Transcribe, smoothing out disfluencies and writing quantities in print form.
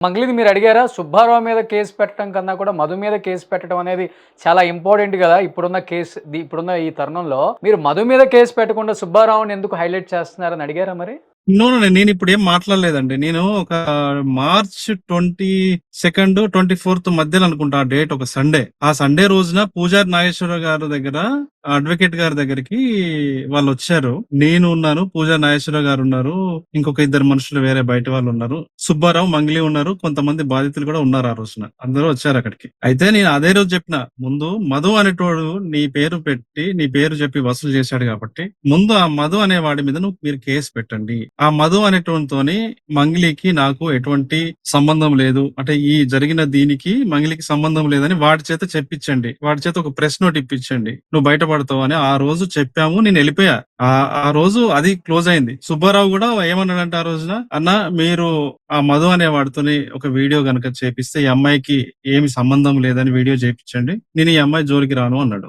మంగ్లీది మీరు అడిగారా? సుబ్బారావు మీద కేస్ పెట్టడం కన్నా కూడా మధు మీద కేస్ పెట్టడం అనేది చాలా ఇంపార్టెంట్ గదా! ఇప్పుడున్న ఈ తరుణంలో మీరు మధు మీద కేస్ పెట్టకుండా సుబ్బారావుని ఎందుకు హైలైట్ చేస్తున్నారని అడిగారా మరి? నో. నో. నేనిప్పుడేం మాట్లాడలేదండి. నేను ఒక మార్చ్ 22, 24 మధ్యలో అనుకుంటా ఆ డేట్ ఒక సండే. ఆ సండే రోజున పూజారి నాగేశ్వరరావు గారి దగ్గర అడ్వకేట్ గారి దగ్గరికి వాళ్ళొచ్చారు. నేను ఉన్నాను, పూజారి నాగేశ్వరరావు గారున్నారు, ఇంకొక ఇద్దరు మనుషులు వేరే బయట వాళ్ళున్నారు. సుబ్బారావు, మంగ్లీ ఉన్నారు. కొంతమంది బాధితులు కూడా ఉన్నారు ఆ రోజున. అందరూ వచ్చారక్కడికి. అయితే నేను అదే రోజు చెప్పిన, ముందు మధు అనేటోడు నీ పేరు పెట్టి, నీ పేరు చెప్పి వసూలు చేశాడు కాబట్టి, ముందు ఆ మధు అనే వాడి మీద మీరు కేసు పెట్టండి. ఆ మధు అనేటోనితోని మంగ్లీకి నాకు ఎటువంటి సంబంధం లేదు. అంటే ఈ జరిగిన దీనికి మంగ్లీకి సంబంధం లేదని వాడి చేత చెప్పించండి. వాడి చేత ఒక ప్రెస్ నోట్ ఇప్పించండి. నువ్వు బయటపడతావు అని ఆ రోజు చెప్పాము. నేను వెళ్ళిపోయా. ఆ రోజు అది క్లోజ్ అయింది. సుబ్బారావు కూడా ఏమన్నాడంటే ఆ రోజున, అన్న మీరు ఆ మధు అనే వాడితోని ఒక వీడియో గనక చేపిస్తే ఈ అమ్మాయికి ఏమి సంబంధం లేదని వీడియో చేపించండి. నేను ఈ అమ్మాయి జోలికి రాను అన్నాడు.